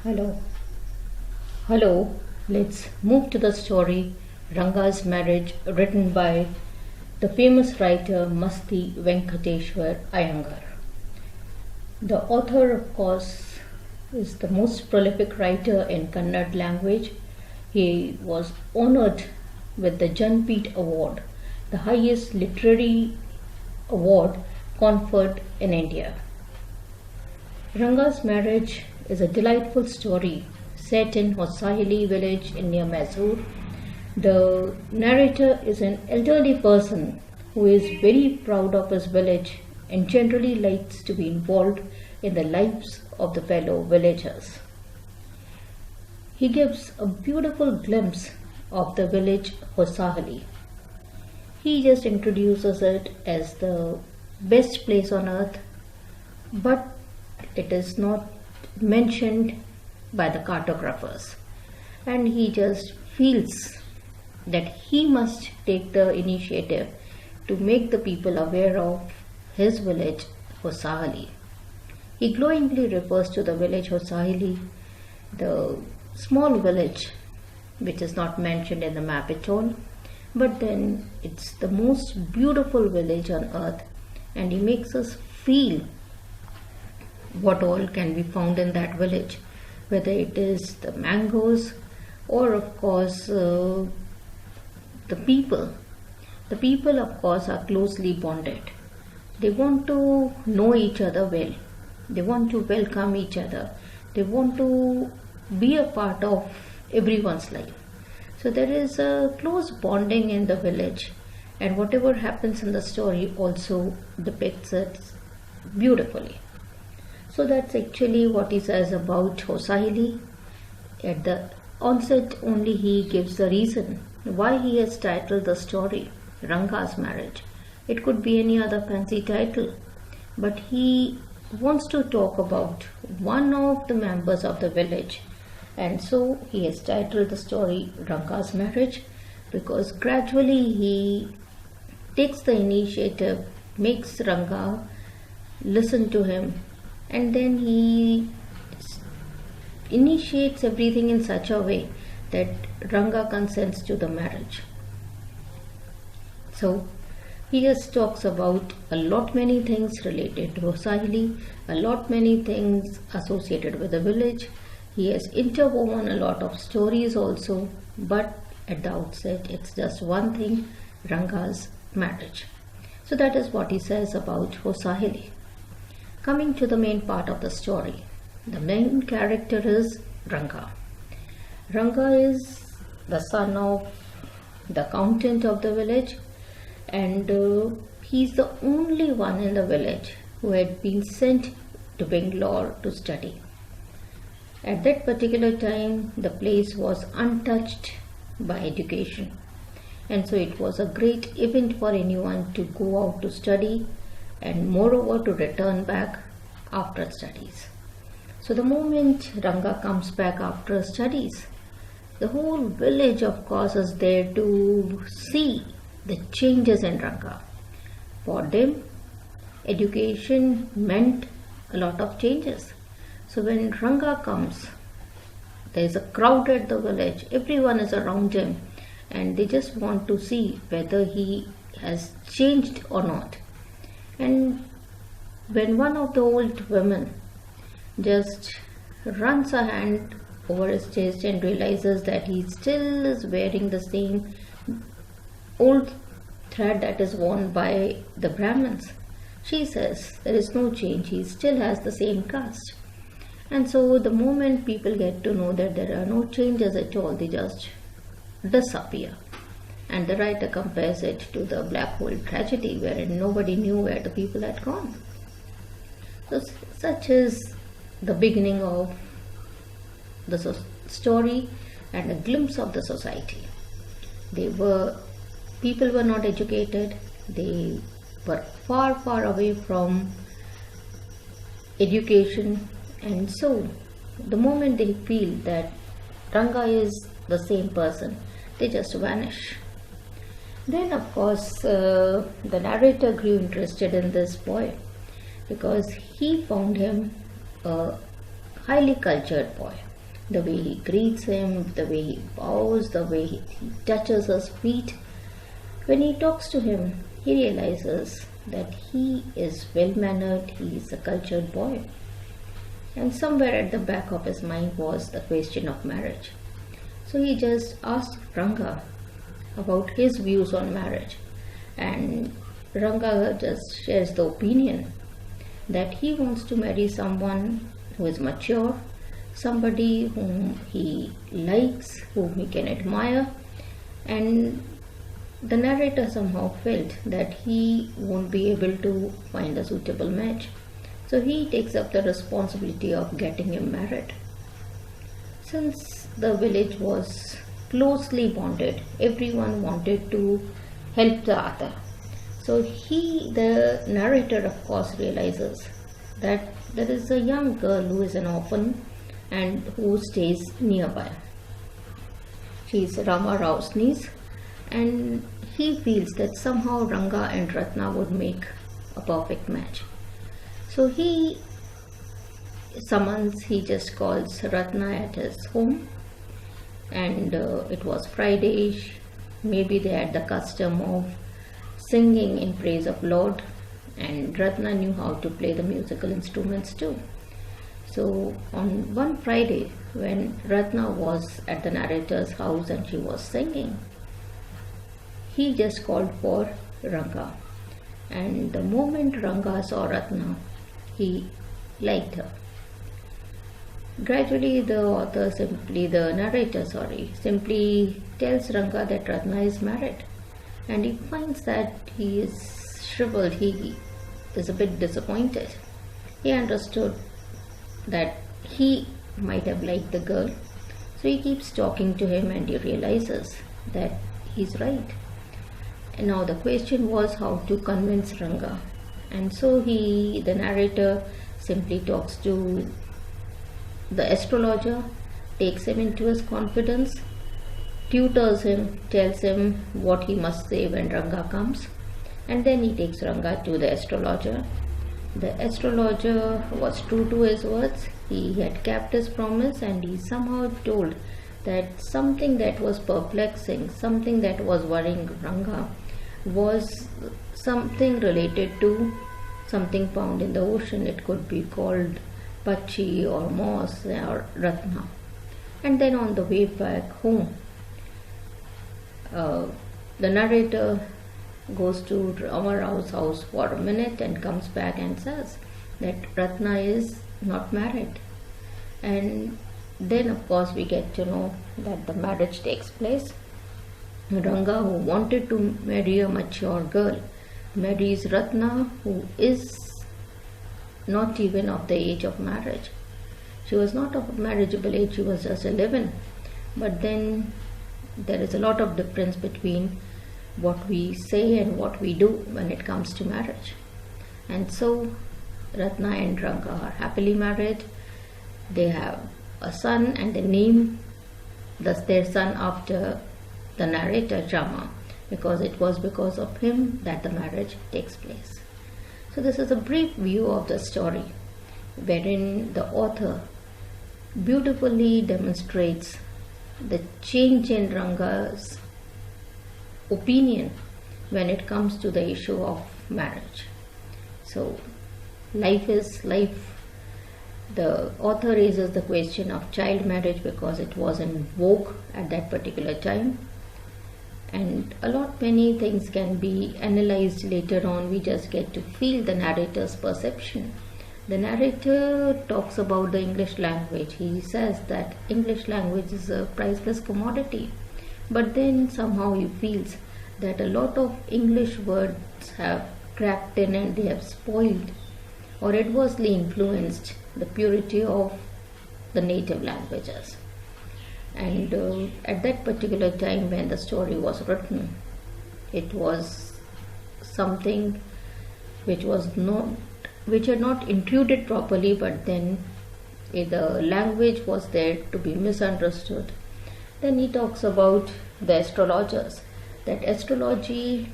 Hello. Hello. Let's move to the story Ranga'S Marriage, written by the famous writer Masti Venkateshwar Iyengar. The author, of course, is the most prolific writer in Kannada language. He was honored with the Janpeet Award, the highest literary award conferred in India. Ranga'S Marriage is a delightful story set in Hossaili village near Mysore. The narrator is an elderly person who is very proud of his village and generally likes to be involved in the lives of the fellow villagers. He gives a beautiful glimpse of the village Hossaili. He just introduces it as the best place on earth, but it is not mentioned by the cartographers, and he just feels that he must take the initiative to make the people aware of his village Hossaili. He glowingly refers to the village Hossaili, the small village which is not mentioned in the map at all, but then it's the most beautiful village on earth, and he makes us feel what all can be found in that village, whether it is the mangoes or of course the people. The people, of course, are closely bonded. They want to know each other well. They want to welcome each other. They want to be a part of everyone's life. So there is a close bonding in the village, and whatever happens in the story also depicts it beautifully. So that's actually what he says about Hossaili. At the onset only he gives the reason why he has titled the story Ranga'S Marriage. It could be any other fancy title, but he wants to talk about one of the members of the village, and so he has titled the story Ranga'S Marriage, because gradually he takes the initiative, makes Ranga listen to him, and then he initiates everything in such a way that Ranga consents to the marriage. So he just talks about a lot many things related to Hossaili, a lot many things associated with the village. He has interwoven a lot of stories also, but at the outset it's just one thing, Ranga'S marriage. So that is what he says about Hossaili. Coming to the main part of the story, the main character is Ranga. Ranga is the son of the accountant of the village, and he's the only one in the village who had been sent to Bangalore to study. At that particular time, the place was untouched by education, and so it was a great event for anyone to go out to study, and moreover to return back after studies. So the moment Ranga comes back after studies, the whole village, of course, is there to see the changes in Ranga. For them, education meant a lot of changes. So when Ranga comes, there is a crowd at the village, everyone is around him, and they just want to see whether he has changed or not. And when one of the old women just runs her hand over his chest and realizes that he still is wearing the same old thread that is worn by the Brahmins, she says there is no change, he still has the same caste. And so the moment people get to know that there are no changes at all, they just disappear. And the writer compares it to the black hole tragedy, wherein nobody knew where the people had gone. So such is the beginning of the story and a glimpse of the society. People were not educated. They were far, far away from education, and so the moment they feel that Ranga is the same person, they just vanish. Then, of course, the narrator grew interested in this boy because he found him a highly cultured boy. The way he greets him, the way he bows, the way he touches his feet. When he talks to him, he realizes that he is well-mannered, he is a cultured boy. And somewhere at the back of his mind was the question of marriage. So he just asked Ranga about his views on marriage. And Ranga just shares the opinion that he wants to marry someone who is mature, somebody whom he likes, whom he can admire. And the narrator somehow felt that he won't be able to find a suitable match. So he takes up the responsibility of getting him married. Since the village was closely bonded, everyone wanted to help the other. So the narrator of course realizes that there is a young girl who is an orphan and who stays nearby. She is Ranga'S niece, and he feels that somehow Ranga and Ratna would make a perfect match. So he just calls Ratna at his home, and it was Friday. Maybe they had the custom of singing in praise of Lord, and Ratna knew how to play the musical instruments too. So on one Friday, when Ratna was at the narrator's house and she was singing, he just called for Ranga. And the moment Ranga saw Ratna, he liked her. Gradually, the narrator simply tells Ranga that Ratna is married. And he finds that he is shriveled, he is a bit disappointed. He understood that he might have liked the girl. So he keeps talking to him and he realizes that he's right. And now the question was how to convince Ranga. And so the narrator simply talks to the astrologer, takes him into his confidence, tutors him, tells him what he must say when Ranga comes, and then he takes Ranga to the astrologer. The astrologer was true to his words. He had kept his promise, and he somehow told that something that was perplexing, something that was worrying Ranga was something related to something found in the ocean. It could be called Pachi or Moss or Ratna. And then on the way back home, the narrator goes to Ranga'S house for a minute and comes back and says that Ratna is not married. And then of course we get to know that the marriage takes place. Ranga, who wanted to marry a mature girl, marries Ratna, who is not even of the age of marriage. She was not of marriageable age, she was just 11. But then there is a lot of difference between what we say and what we do when it comes to marriage. And so Ratna and Ranga are happily married. They have a son and they name their son after the narrator Rama, because it was because of him that the marriage takes place. So this is a brief view of the story, wherein the author beautifully demonstrates the change in Ranga's opinion when it comes to the issue of marriage. So life is life. The author raises the question of child marriage because it was in vogue at that particular time. And many things can be analyzed later on. We just get to feel the narrator's perception. The narrator talks about the English language. He says that English language is a priceless commodity. But then somehow he feels that a lot of English words have crept in and they have spoiled or adversely influenced the purity of the native languages. And at that particular time when the story was written, it was something which had not intruded properly, but then the language was there to be misunderstood. Then he talks about the astrologers, that astrology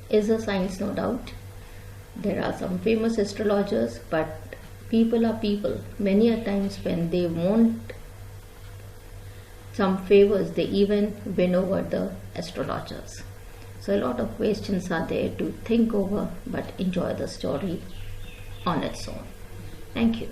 is a science, no doubt. There are some famous astrologers, but people are people. Many a times when they want some favors they even win over the astrologers. So a lot of questions are there to think over, but enjoy the story on its own. Thank you.